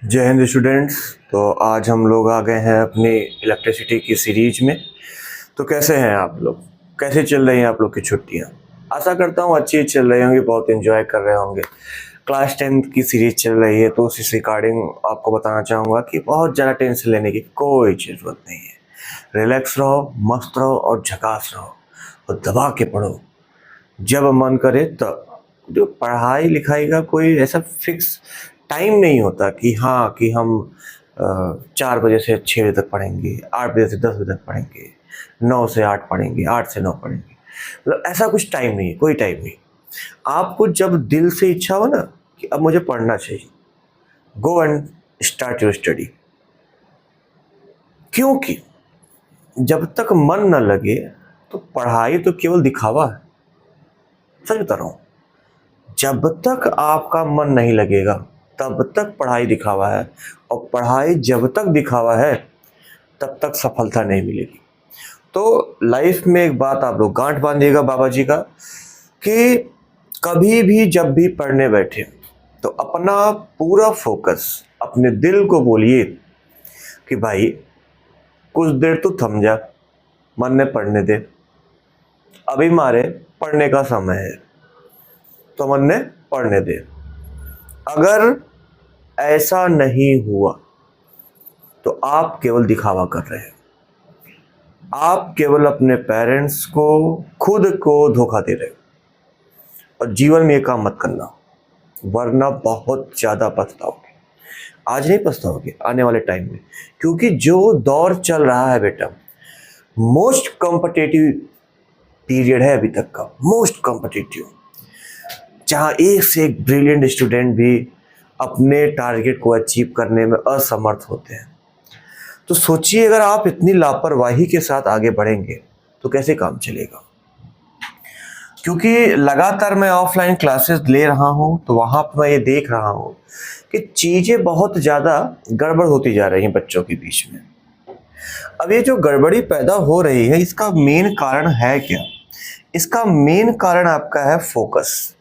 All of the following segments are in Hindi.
जय हिंद स्टूडेंट्स। तो आज हम लोग आ गए हैं अपनी इलेक्ट्रिसिटी की सीरीज में। तो कैसे हैं आप लोग, कैसे चल रही हैं आप लोग की छुट्टियां? आशा करता हूँ अच्छी चल रही होंगी, बहुत एंजॉय कर रहे होंगे। क्लास 10 की सीरीज चल रही है, तो उसी रिगार्डिंग आपको बताना चाहूँगा कि बहुत ज़्यादा टेंशन लेने की कोई ज़रूरत नहीं है। रिलैक्स रहो, मस्त रहो और झकास रहो और दबा के पढ़ो जब मन करे तब। जो पढ़ाई लिखाई का कोई ऐसा फिक्स टाइम नहीं होता कि हाँ कि हम 4 बजे से 6 बजे तक पढ़ेंगे, 8 बजे से 10 बजे तक पढ़ेंगे, 9 से 8 पढ़ेंगे, 8 से 9 पढ़ेंगे। मतलब ऐसा कुछ टाइम नहीं है, कोई टाइम नहीं। आपको जब दिल से इच्छा हो ना कि अब मुझे पढ़ना चाहिए, go and start your study. क्योंकि जब तक मन न लगे तो पढ़ाई तो केवल दिखावा है। सच बता रहा हूँ, जब तक आपका मन नहीं लगेगा तब तक पढ़ाई दिखावा है, और पढ़ाई जब तक दिखावा है तब तक सफलता नहीं मिलेगी। तो लाइफ में एक बात आप लोग गांठ बांधिएगा बाबा जी का, कि कभी भी जब भी पढ़ने बैठे तो अपना पूरा फोकस अपने दिल को बोलिए कि भाई कुछ देर तो थम जा, मन ने पढ़ने दे, अभी मारे पढ़ने का समय है, तो मन ने पढ़ने दे। अगर ऐसा नहीं हुआ तो आप केवल दिखावा कर रहे हैं। आप केवल अपने पेरेंट्स को, खुद को धोखा दे रहे हो। और जीवन में ये काम मत करना, वरना बहुत ज़्यादा पछताओगे। आज नहीं पछताओगे, आने वाले टाइम में। क्योंकि जो दौर चल रहा है बेटा, मोस्ट कॉम्पिटिटिव पीरियड है अभी तक का, मोस्ट कॉम्पिटिटिव, जहाँ एक से एक ब्रिलियंट स्टूडेंट भी अपने टारगेट को अचीव करने में असमर्थ होते हैं। तो सोचिए, अगर आप इतनी लापरवाही के साथ आगे बढ़ेंगे तो कैसे काम चलेगा। क्योंकि लगातार मैं ऑफलाइन क्लासेस ले रहा हूँ, तो वहाँ पर मैं ये देख रहा हूँ कि चीज़ें बहुत ज़्यादा गड़बड़ होती जा रही हैं बच्चों के बीच में। अब ये जो गड़बड़ी पैदा हो रही है, इसका मेन कारण है क्या? इसका मेन कारण आपका है फोकस।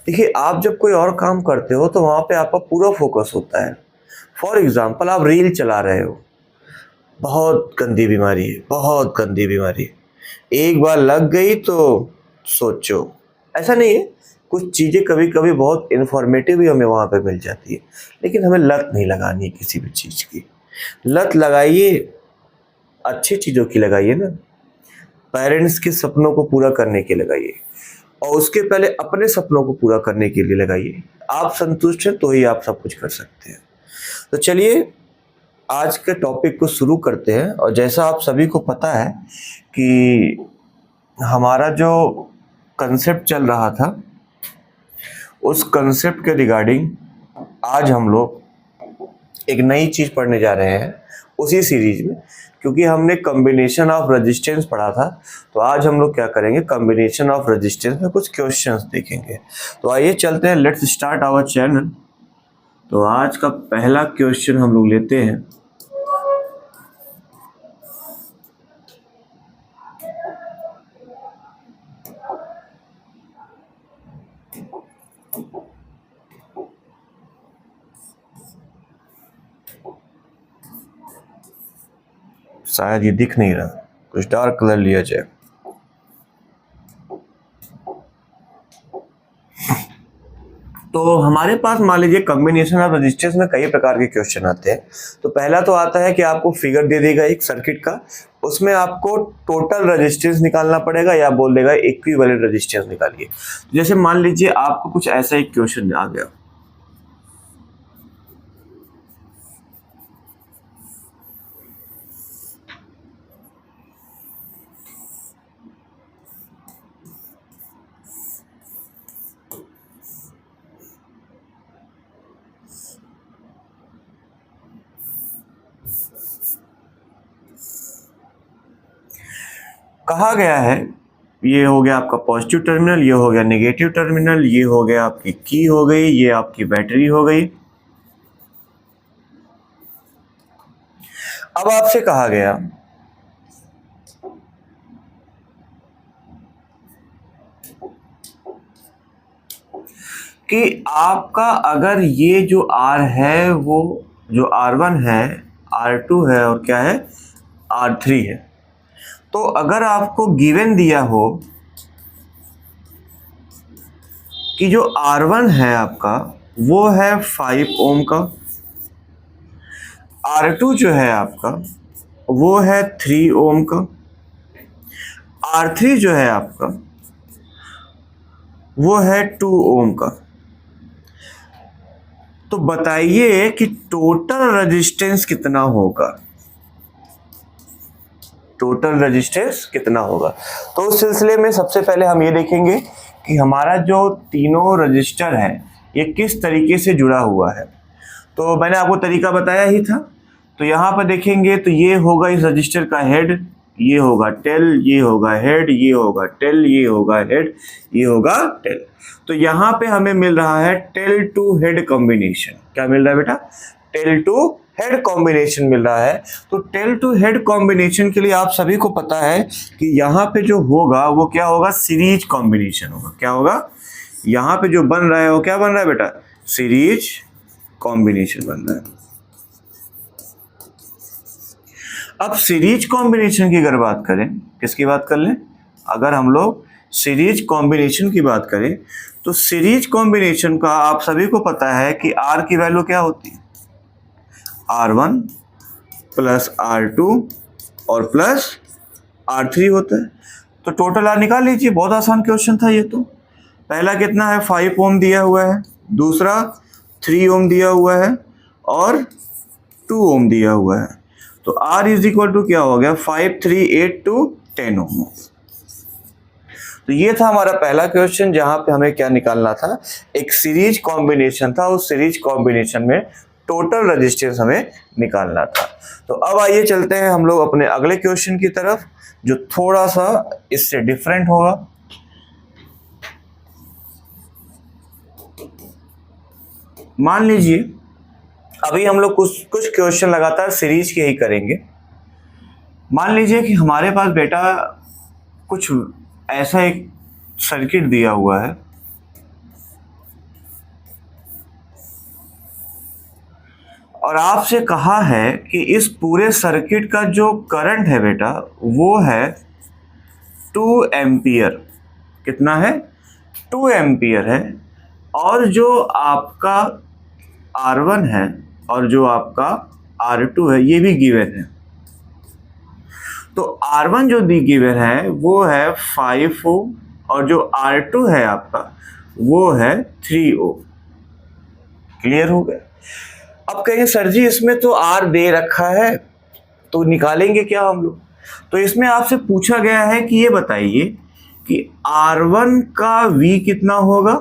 देखिए, आप जब कोई और काम करते हो तो वहाँ पे आपका पूरा फोकस होता है। फॉर एग्जाम्पल, आप रील चला रहे हो, बहुत गंदी बीमारी है, बहुत गंदी बीमारी है। एक बार लग गई तो सोचो, ऐसा नहीं है, कुछ चीज़ें कभी कभी बहुत इन्फॉर्मेटिव भी हमें वहाँ पे मिल जाती है, लेकिन हमें लत नहीं लगानी है किसी भी चीज़ की। लत लगाइए, अच्छी चीज़ों की लगाइए ना, पेरेंट्स के सपनों को पूरा करने के लगाइए, और उसके पहले अपने सपनों को पूरा करने के लिए लगाइए। आप संतुष्ट हैं तो ही आप सब कुछ कर सकते हैं। तो चलिए आज के टॉपिक को शुरू करते हैं। और जैसा आप सभी को पता है कि हमारा जो कंसेप्ट चल रहा था, उस कंसेप्ट के रिगार्डिंग आज हम लोग एक नई चीज़ पढ़ने जा रहे हैं उसी सीरीज में। क्योंकि हमने कॉम्बिनेशन ऑफ रेजिस्टेंस पढ़ा था, तो आज हम लोग क्या करेंगे, कॉम्बिनेशन ऑफ रेजिस्टेंस में कुछ क्वेश्चंस देखेंगे। तो आइए चलते हैं, लेट्स स्टार्ट आवर चैनल। तो आज का पहला क्वेश्चन हम लोग लेते हैं। शायद ये दिख नहीं रहा, कुछ डार्क कलर लिया जाए। तो हमारे पास मान लीजिए कॉम्बिनेशन ऑफ रेजिस्टेंस में कई प्रकार के क्वेश्चन आते हैं। तो पहला तो आता है कि आपको फिगर दे देगा एक सर्किट का, उसमें आपको टोटल रेजिस्टेंस निकालना पड़ेगा, या बोल देगा इक्विवेलेंट रेजिस्टेंस निकालिए। जैसे मान लीजिए आपको कुछ ऐसा एक क्वेश्चन आ गया, कहा गया है ये हो गया आपका पॉजिटिव टर्मिनल, ये हो गया नेगेटिव टर्मिनल, ये हो गया आपकी की हो गई, ये आपकी बैटरी हो गई। अब आपसे कहा गया कि आपका अगर ये जो R है वो जो R1 है, R2 है और क्या है R3 है, तो अगर आपको गिवन दिया हो कि जो R1 है आपका वो है 5 ओम का, R2 जो है आपका वो है 3 ओम का, R3 जो है आपका वो है 2 ओम का, तो बताइए कि टोटल रेजिस्टेंस कितना होगा, टोटल रेजिस्टेंस कितना होगा। तो उस सिलसिले में सबसे पहले हम ये देखेंगे कि हमारा जो तीनों रजिस्टर है ये किस तरीके से जुड़ा हुआ है। तो मैंने आपको तरीका बताया ही था। तो यहाँ पर देखेंगे तो ये होगा इस रजिस्टर का हेड, ये होगा टेल, ये होगा हेड, ये होगा टेल, ये होगा हेड, ये होगा टेल। तो यहाँ पे हमें मिल रहा है टेल टू हेड कॉम्बिनेशन। क्या मिल रहा है बेटा? टेल टू हेड कॉम्बिनेशन मिल रहा है। तो टेल टू हेड कॉम्बिनेशन के लिए आप सभी को पता है कि यहाँ पे जो होगा वो क्या होगा, सीरीज कॉम्बिनेशन होगा। क्या होगा? यहाँ पे जो बन रहा है वो क्या बन रहा है बेटा? सीरीज कॉम्बिनेशन बन रहा है। अब सीरीज कॉम्बिनेशन की अगर बात करें, किसकी बात कर लें? अगर हम लोग सीरीज कॉम्बिनेशन की बात करें तो सीरीज कॉम्बिनेशन का आप सभी को पता है कि R की वैल्यू क्या होती है? R1 प्लस R2 और प्लस R3 होता है। तो टोटल R निकाल लीजिए, बहुत आसान क्वेश्चन था ये। तो पहला कितना है? 5 ओम दिया हुआ है, दूसरा 3 ओम दिया हुआ है और 2 ओम दिया हुआ है। तो R इज इक्वल टू क्या हो गया? 5, 3, 8 to 10 ओम। तो ये था हमारा पहला क्वेश्चन जहां पे हमें क्या निकालना था? एक सीरीज कॉम्बिनेशन था, उस सीरीज कॉम्बिनेशन में टोटल रेजिस्टेंस हमें निकालना था। तो अब आइए चलते हैं हम लोग अपने अगले क्वेश्चन की तरफ जो थोड़ा सा इससे डिफरेंट होगा। मान लीजिए अभी हम लोग कुछ क्वेश्चन लगातार सीरीज के ही करेंगे। मान लीजिए कि हमारे पास बेटा कुछ ऐसा एक सर्किट दिया हुआ है और आपसे कहा है कि इस पूरे सर्किट का जो करंट है बेटा वो है 2 एम्पियर। कितना है? 2 एम्पियर है। और जो आपका R1 है और जो आपका R2 है ये भी गिवन है। तो R1 जो दी गिवन है वो है 5 ओम और जो R2 है आपका वो है 3 ओम। क्लियर हो गया? अब कहेंगे सर जी इसमें तो R दे रखा है तो निकालेंगे क्या हम लोग? तो इसमें आपसे पूछा गया है कि ये बताइए कि R1 का V कितना होगा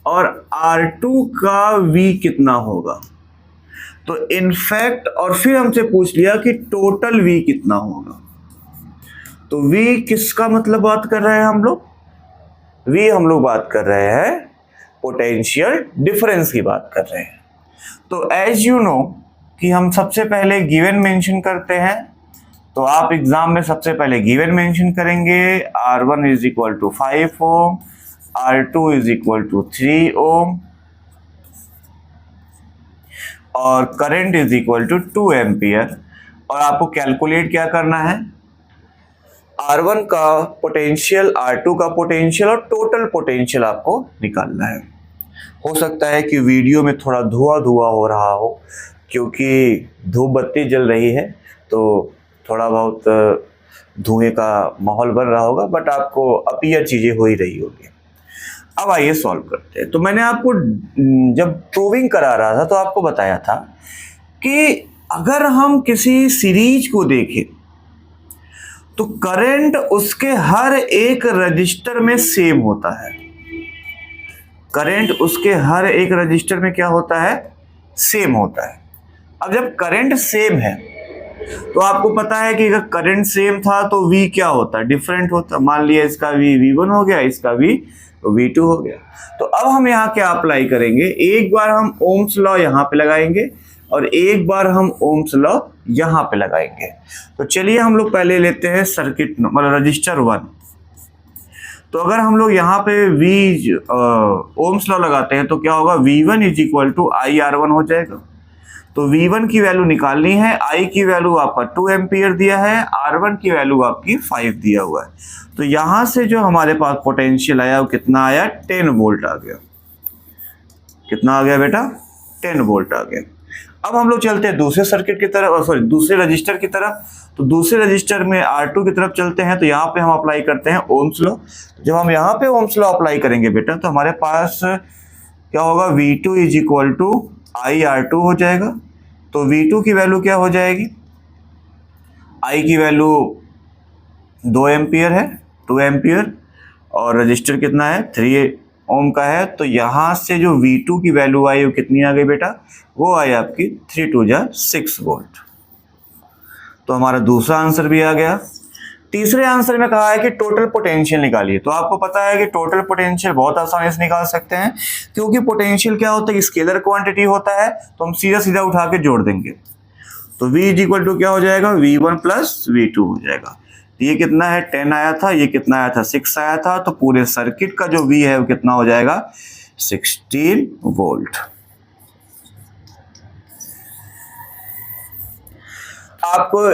और R2 का V कितना होगा। तो इनफैक्ट और फिर हमसे पूछ लिया कि टोटल V कितना होगा। तो V किसका मतलब बात कर रहे हैं हम लोग? V हम लोग बात कर रहे हैं पोटेंशियल डिफरेंस की बात कर रहे हैं। तो एज यू नो कि हम सबसे पहले गिवन मेंशन करते हैं। तो आप एग्जाम में सबसे पहले गिवन मेंशन करेंगे। R1 is equal to 5 ohm, R2 is equal to 3 ohm और current is equal to 2 ampere. और आपको कैलकुलेट क्या करना है? R1 का पोटेंशियल, R2 का पोटेंशियल और टोटल पोटेंशियल आपको निकालना है। हो सकता है कि वीडियो में थोड़ा धुआं हो रहा हो क्योंकि धूप बत्ती जल रही है, तो थोड़ा बहुत धुएं का माहौल बन रहा होगा, बट आपको अपीयर चीज़ें हो ही रही होगी। अब आइए सॉल्व करते हैं। तो मैंने आपको जब प्रूविंग करा रहा था तो आपको बताया था कि अगर हम किसी सीरीज को देखें तो करंट उसके हर एक रजिस्टर में सेम होता है। करंट उसके हर एक रजिस्टर में क्या होता है? सेम होता है। अब जब करंट सेम है तो आपको पता है कि अगर करंट सेम था तो V क्या होता है? डिफरेंट होता। मान लिया इसका V V1 हो गया, इसका V V2 हो गया। तो अब हम यहाँ क्या अप्लाई करेंगे? एक बार हम ओम्स लॉ यहाँ पे लगाएंगे और एक बार हम ओम्स लॉ यहाँ पे लगाएंगे। तो चलिए हम लोग पहले लेते हैं सर्किट मतलब रजिस्टर 1। तो अगर हम लोग यहाँ पे वी ओम्स लॉ लगाते हैं तो क्या होगा, V1 is equal to IR1 हो जाएगा। तो V1 की वैल्यू निकालनी है, I की वैल्यू आपका 2 एम्पियर दिया है, R1 की वैल्यू आपकी 5 दिया हुआ है। तो यहां से जो हमारे पास पोटेंशियल आया वो कितना आया, 10 वोल्ट आ गया। कितना आ गया बेटा, 10 वोल्ट आ गया। अब हम लोग चलते हैं दूसरे सर्किट की तरफ, सॉरी दूसरे रजिस्टर की तरफ। तो दूसरे रजिस्टर में R2 की तरफ चलते हैं। तो यहाँ पे हम अप्लाई करते हैं ओम्स लॉ। जब हम यहाँ पे ओम्स लॉ अप्लाई करेंगे बेटा तो हमारे पास क्या होगा, V2 is equal to IR2 हो जाएगा। तो V2 की वैल्यू क्या हो जाएगी, I की वैल्यू 2 एम्पियर है, 2 एम्पियर, और रजिस्टर कितना है, 3 ओम का है। तो यहाँ से जो V2 की वैल्यू आई वो कितनी आ गई बेटा, वो आई आपकी 3 2 जा 6 वोल्ट। तो हमारा दूसरा आंसर भी आ गया। तीसरे आंसर में कहा है कि टोटल पोटेंशियल निकालिए। तो आपको पता है कि टोटल पोटेंशियल बहुत आसानी से निकाल सकते हैं, क्योंकि पोटेंशियल क्या होता है, स्केलर क्वांटिटी होता है, तो हम सीधा सीधा उठा के जोड़ देंगे। तो V इज इक्वल टू क्या हो जाएगा, V1 प्लस V2 हो जाएगा। ये कितना है, 10 आया था, ये कितना आया था, 6 आया था। तो पूरे सर्किट का जो V है वो कितना हो जाएगा, 16 वोल्ट। आपको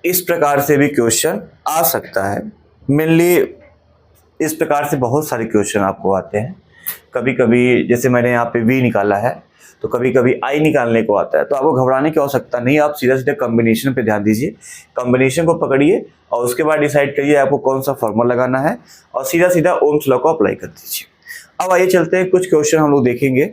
इस प्रकार से भी क्वेश्चन आ सकता है। मेनली इस प्रकार से बहुत सारे क्वेश्चन आपको आते हैं। कभी कभी जैसे मैंने यहाँ पे V निकाला है, तो कभी कभी I निकालने को आता है। तो आपको घबराने की आवश्यकता नहीं, आप सीधा सीधा कॉम्बिनेशन पे ध्यान दीजिए। कॉम्बिनेशन को पकड़िए और उसके बाद डिसाइड करिए आपको कौन सा फॉर्मूला लगाना है, और सीधा सीधा ओम्स लॉ को अप्लाई कर दीजिए। अब आइए चलते हैं, कुछ क्वेश्चन हम लोग देखेंगे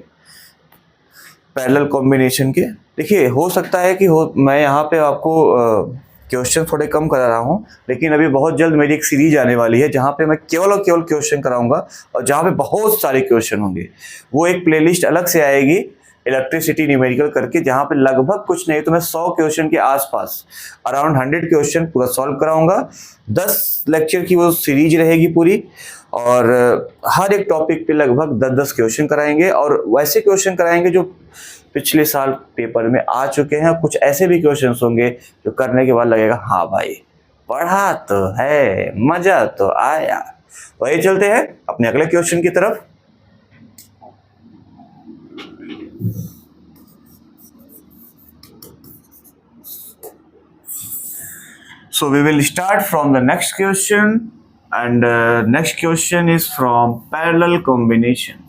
पैरेलल कॉम्बिनेशन के। देखिए हो सकता है कि मैं यहाँ पे आपको क्वेश्चन थोड़े कम करा रहा हूँ, लेकिन अभी बहुत जल्द मेरी एक सीरीज आने वाली है जहाँ पे मैं केवल और केवल क्वेश्चन कराऊंगा, और जहाँ पे बहुत सारे क्वेश्चन होंगे। वो एक प्लेलिस्ट अलग से आएगी इलेक्ट्रिसिटी न्यूमेरिकल करके, जहाँ पे लगभग कुछ नहीं तो मैं 100 क्वेश्चन के आसपास, अराउंड 100 क्वेश्चन पूरा सॉल्व कराऊंगा। 10 लेक्चर की वो सीरीज रहेगी पूरी, और हर एक टॉपिक पे लगभग 10-10 क्वेश्चन कराएंगे, और वैसे क्वेश्चन कराएंगे जो पिछले साल पेपर में आ चुके हैं। कुछ ऐसे भी क्वेश्चंस होंगे जो करने के बाद लगेगा हाँ भाई पढ़ा तो है, मजा तो आया। वही चलते हैं अपने अगले क्वेश्चन की तरफ। So we will start from the next question, and next question is from parallel combination.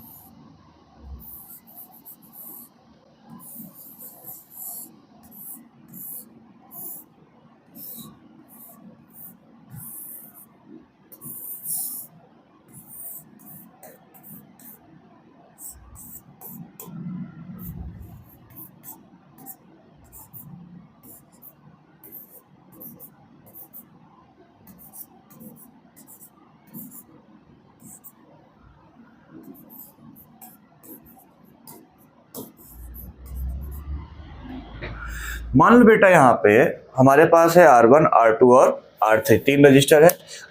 मान लो बेटा यहाँ पे हमारे पास है R1, R2 और R3, 3 रजिस्टर है।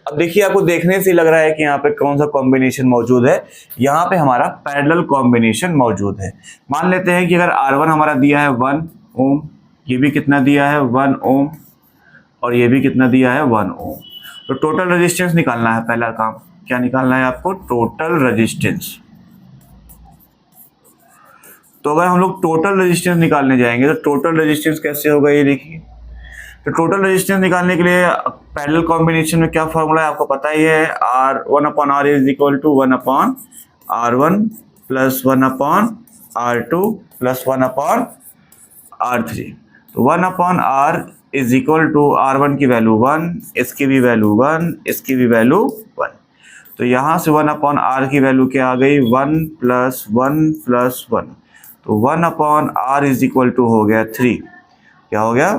अब देखिए आपको देखने से लग रहा है कि यहाँ पे कौन सा कॉम्बिनेशन मौजूद है। यहाँ पे हमारा पैरेलल कॉम्बिनेशन मौजूद है। मान लेते हैं कि अगर R1 हमारा दिया है 1 ओम, ये भी कितना दिया है 1 ओम, और ये भी कितना दिया है 1 ओम। तो टोटल रेजिस्टेंस निकालना है। पहला काम क्या निकालना है आपको, टोटल रेजिस्टेंस। तो अगर हम लोग टोटल रेजिस्टेंस निकालने जाएंगे तो टोटल रेजिस्टेंस कैसे होगा, ये देखिए। तो टोटल रेजिस्टेंस निकालने के लिए पैरेलल कॉम्बिनेशन में क्या फॉर्मूला है आपको पता ही है, R1/R is equal to 1/R1 plus 1/R2 plus 1/R3। तो 1/R is equal to R1 की वैल्यू 1, इसकी भी वैल्यू 1, इसकी भी वैल्यू 1। तो यहाँ से 1/R की वैल्यू क्या आ गई, 1 प्लस 1 प्लस 1। तो 1/R इज इक्वल टू हो गया 3। क्या हो गया,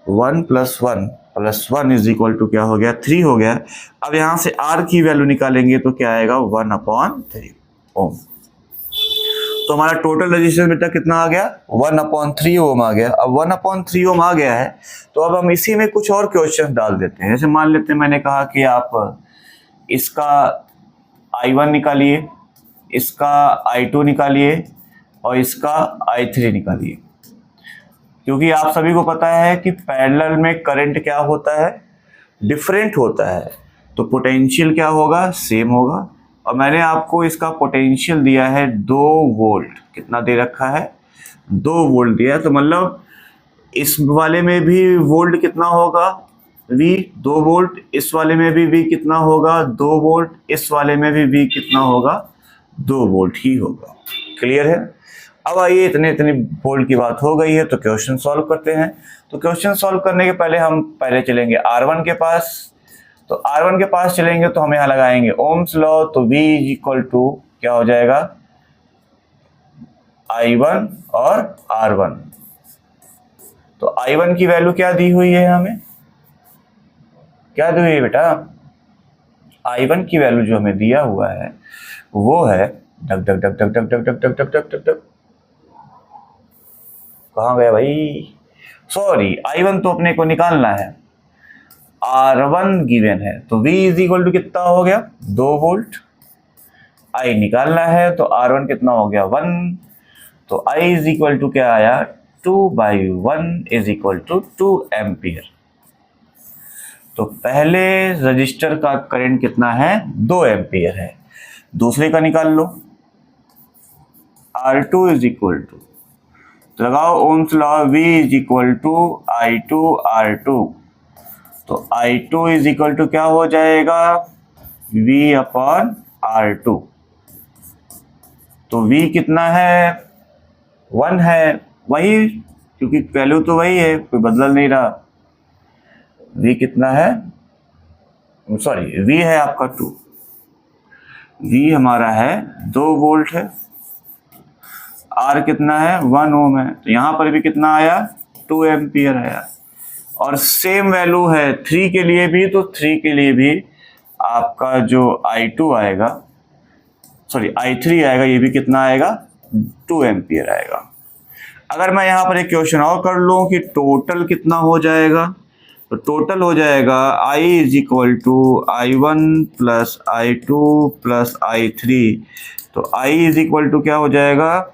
1 plus 1 plus 1 is equal to क्या हो गया, 3 हो गया। अब यहाँ से R की वैल्यू निकालेंगे तो क्या आएगा, 1/3 ओम। तो हमारा टोटल रेजिस्टेंस बेटा कितना आ गया, 1/3 ओम आ गया। अब 1/3 ओम आ गया है तो अब हम इसी में कुछ और क्वेश्चन डाल देते हैं। जैसे मान लेते हैं मैंने कहा कि आप इसका I1 निकालिए, इसका I2 निकालिए और इसका I3 निकालिए। क्योंकि आप सभी को पता है कि पैरेलल में करंट क्या होता है, डिफरेंट होता है। तो पोटेंशियल क्या होगा, सेम होगा। और मैंने आपको इसका पोटेंशियल दिया है 2 वोल्ट। कितना दे रखा है, 2 वोल्ट दिया है। तो मतलब इस वाले में भी वोल्ट कितना होगा, V 2 वोल्ट। इस वाले में भी V कितना होगा, 2 वोल्ट। इस वाले में भी V कितना होगा, 2 वोल्ट ही होगा। क्लियर है। अब आइए, इतने वोल्ट की बात हो गई है तो क्वेश्चन सॉल्व करते हैं। तो क्वेश्चन सॉल्व करने के पहले हम चलेंगे R1 के पास। तो R1 के पास चलेंगे तो हम यहाँ लगाएंगे ओम्स लॉ। तो V इज इक्वल टू क्या हो जाएगा, I1 और R1। तो I1 की वैल्यू क्या दी हुई है, हमें क्या दी हुई है बेटा, I1 की वैल्यू जो हमें दिया हुआ है वो है duck duck duck duck duck duck duck duck duck duck duck duck, कहाँ गया भाई, सॉरी, I1 तो अपने को निकालना है, R1 गिवन है। तो V इज इक्वल टू कितना हो गया, 2 वोल्ट। I निकालना है तो R1 कितना हो गया, 1। तो I इज इक्वल टू क्या आया, 2/1 इज इक्वल टू 2 एम्पियर। तो पहले रजिस्टर का करंट कितना है, 2 एम्पियर है। दूसरे का निकाल लो, R2 इज इक्वल टू, तो लगाओ ohm's law, V is equal to I2 R2। तो I2 इज इक्वल टू क्या हो जाएगा, V अपॉन R2। तो V कितना है, 1 है, वही, क्योंकि वैल्यू तो वही है, कोई बदल नहीं रहा। V कितना है, सॉरी, V है आपका 2, V हमारा है 2 वोल्ट है। R कितना है, 1 ओम है। तो यहाँ पर भी कितना आया, 2 एम्पियर आया। और सेम वैल्यू है 3 के लिए भी। तो 3 के लिए भी आपका जो I2 आएगा, सॉरी I3 आएगा, ये भी कितना आएगा, 2 एम्पियर आएगा। अगर मैं यहाँ पर एक क्वेश्चन और कर लूँ कि टोटल कितना हो जाएगा, तो टोटल हो जाएगा I is equal to I1 plus I2 plus I3। तो I इज इक्वल टू क्या हो जाएगा,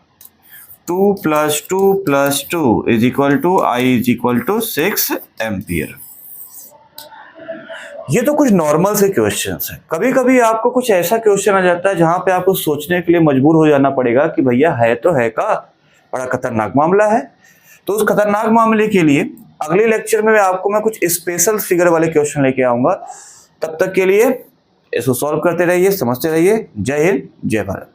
2 plus 2 plus 2 is equal to I is equal to 6 ampere. ये तो कुछ नॉर्मल से क्वेश्चंस हैं। कभी कभी आपको कुछ ऐसा क्वेश्चन आ जाता है जहां पे आपको सोचने के लिए मजबूर हो जाना पड़ेगा कि भैया है तो है का, बड़ा खतरनाक मामला है। तो उस खतरनाक मामले के लिए अगले लेक्चर में मैं कुछ स्पेशल फिगर वाले क्वेश्चन लेके आऊंगा। तब तक के लिए इसको सॉल्व करते रहिए, समझते रहिए। जय हिंद, जय भारत।